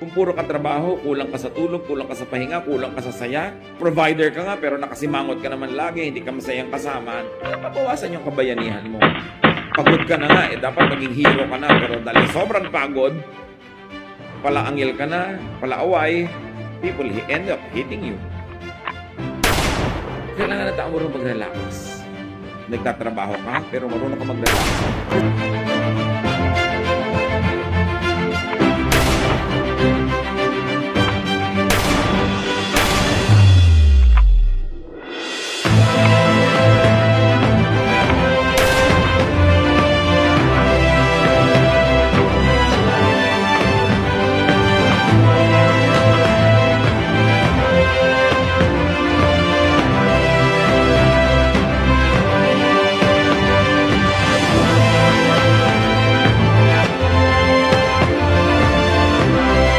Kung puro ka trabaho, kulang ka sa tulog, kulang ka sa pahinga, kulang ka sa saya, provider ka nga pero nakasimangot ka naman lagi, hindi ka masayang kasama, mabawasan yung kabayanihan mo. Pagod ka na nga, dapat maging hero ka na, pero dahil sobrang pagod, palaangil ka na, palaaway, people end up hitting you. Kailangan na tayo marunong mag-relax. Nagtatrabaho ka, pero marunong ka mag-relax.